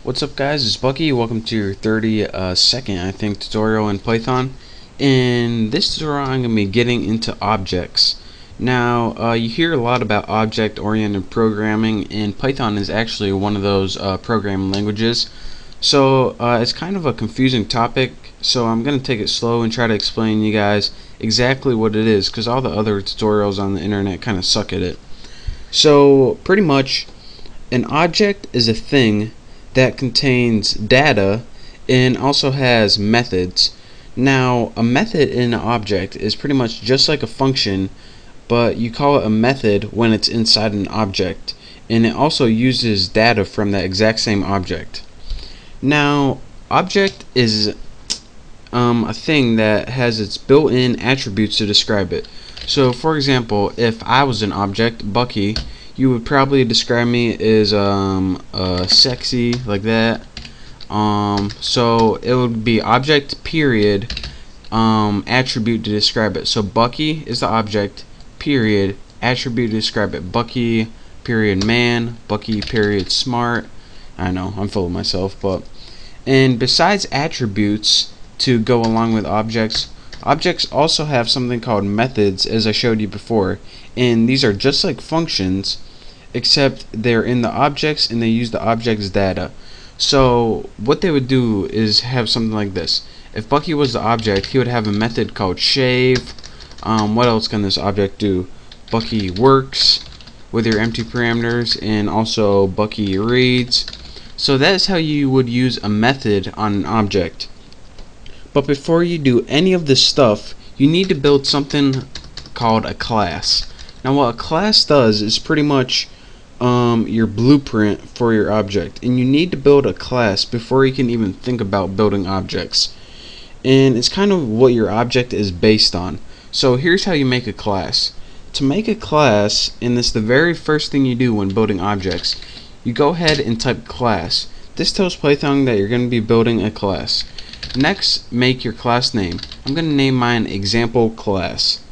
What's up guys, it's Bucky. Welcome to your 32nd I think tutorial in Python. In this tutorial I'm going to be getting into objects. Now you hear a lot about object-oriented programming, and Python is actually one of those programming languages. So it's kind of a confusing topic, so I'm going to take it slow and try to explain to you guys exactly what it is, because all the other tutorials on the internet kind of suck at it. So pretty much an object is a thing that contains data and also has methods. Now a method in an object is pretty much just like a function, but you call it a method when it's inside an object, and it also uses data from that exact same object. Now object is a thing that has its built-in attributes to describe it. So for example, if I was an object, Bucky, you would probably describe me as sexy, like that. So it would be object period attribute to describe it. So Bucky is the object period attribute to describe it. Bucky period man, Bucky period smart. I know I'm full of myself, and besides attributes to go along with objects, objects also have something called methods, as I showed you before, and these are just like functions, except they're in the objects and they use the object's data. So what they would do is have something like this. If Bucky was the object, he would have a method called shave. What else can this object do? Bucky works with your empty parameters, and also Bucky reads. So that is how you would use a method on an object. But before you do any of this stuff, you need to build something called a class. Now what a class does is pretty much your blueprint for your object, and you need to build a class before you can even think about building objects, and it's kind of what your object is based on. So here's how you make a class. To make a class, and this is the very first thing you do when building objects, you go ahead and type class. This tells Python that you're going to be building a class. Next, make your class name. I'm going to name mine example class.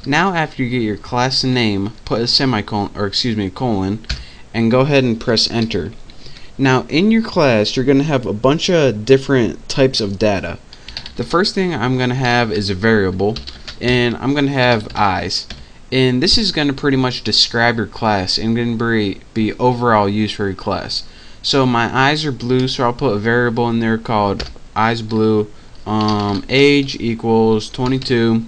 Now after you get your class name, put a semicolon, or excuse me, colon, and go ahead and press enter. Now in your class you're going to have a bunch of different types of data. The first thing I'm going to have is a variable, and I'm going to have eyes, and this is going to pretty much describe your class and going to be overall use for your class. So my eyes are blue, so I'll put a variable in there called eyes blue. Age equals 22.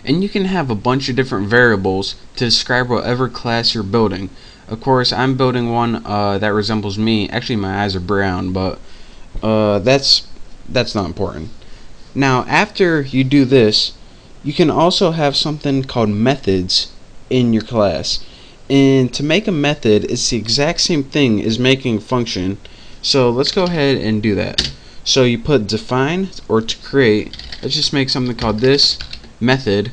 And you can have a bunch of different variables to describe whatever class you're building. Of course, I'm building one that resembles me. Actually, my eyes are brown, but that's not important. Now, after you do this, you can also have something called methods in your class. And to make a method, it's the exact same thing as making a function. So let's go ahead and do that. So you put define, or to create. Let's just make something called this method.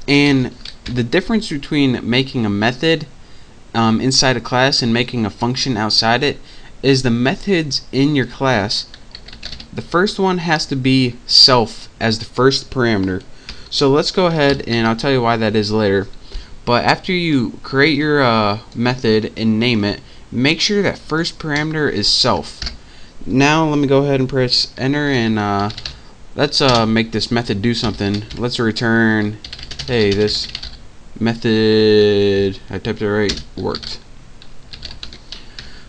And the difference between making a method inside a class and making a function outside it is the methods in your class. The first one has to be self as the first parameter. So let's go ahead, and I'll tell you why that is later. But after you create your method and name it, make sure that first parameter is self. Now let me go ahead and press enter, and let's make this method do something. Let's return, hey, this method, I typed it right, worked.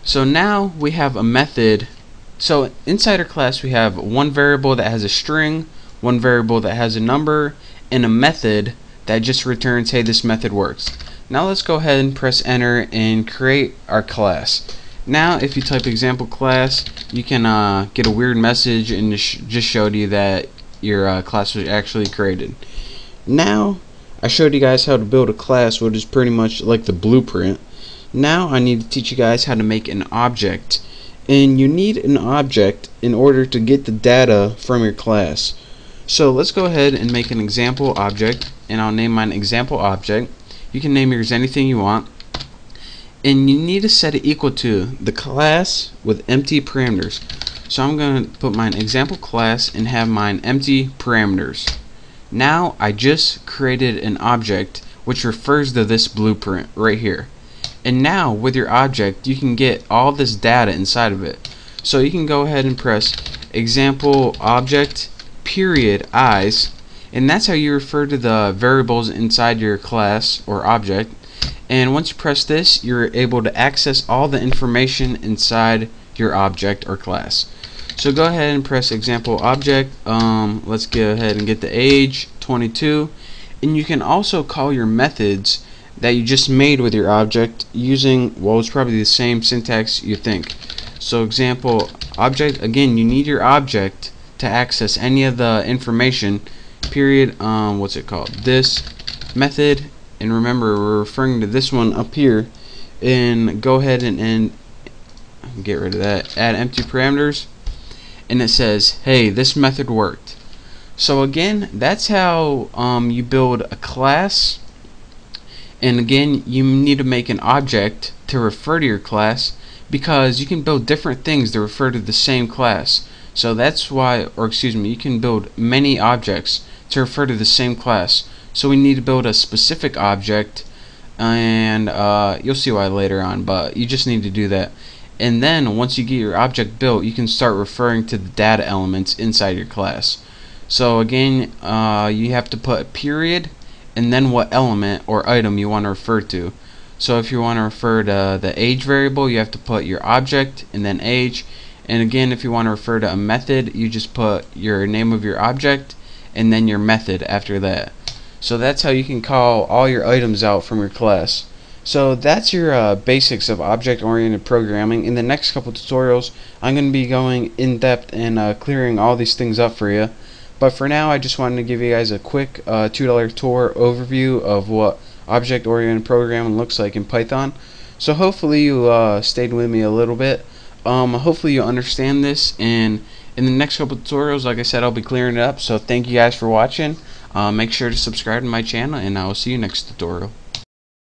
So now we have a method. So inside our class we have one variable that has a string, one variable that has a number, and a method that just returns, hey, this method works. Now let's go ahead and press enter and create our class. Now if you type example class, you can get a weird message, and just showed you that your class was actually created. Now I showed you guys how to build a class, which is pretty much like the blueprint. Now I need to teach you guys how to make an object, and you need an object in order to get the data from your class. So let's go ahead and make an example object, and I'll name mine example object. You can name yours anything you want, and you need to set it equal to the class with empty parameters. So I'm going to put mine example class and have mine empty parameters. Now I just created an object which refers to this blueprint right here. And now with your object you can get all this data inside of it. So you can go ahead and press example object period eyes, and that's how you refer to the variables inside your class or object. And once you press this, you're able to access all the information inside your object or class. So go ahead and press example object. Let's go ahead and get the age 22, and you can also call your methods that you just made with your object using, well, it's probably the same syntax you think. So example object, again, you need your object to access any of the information, period, what's it called, this method, and remember we're referring to this one up here, and go ahead and get rid of that, add empty parameters, and it says, hey, this method worked. So again, that's how you build a class. And again, you need to make an object to refer to your class, because you can build different things to refer to the same class. So that's why, or excuse me, you can build many objects to refer to the same class. So we need to build a specific object, and you'll see why later on, but you just need to do that. And then once you get your object built, you can start referring to the data elements inside your class. So again, you have to put a period and then what element or item you want to refer to. So if you want to refer to the age variable, you have to put your object and then age. And again, if you want to refer to a method, you just put your name of your object and then your method after that. So that's how you can call all your items out from your class. So that's your basics of object-oriented programming. In the next couple tutorials, I'm going to be going in depth and clearing all these things up for you. But for now, I just wanted to give you guys a quick $2 tour overview of what object-oriented programming looks like in Python. So hopefully you stayed with me a little bit. Hopefully you understand this, and in the next couple tutorials, like I said, I'll be clearing it up. So thank you guys for watching. Make sure to subscribe to my channel, and I will see you next tutorial.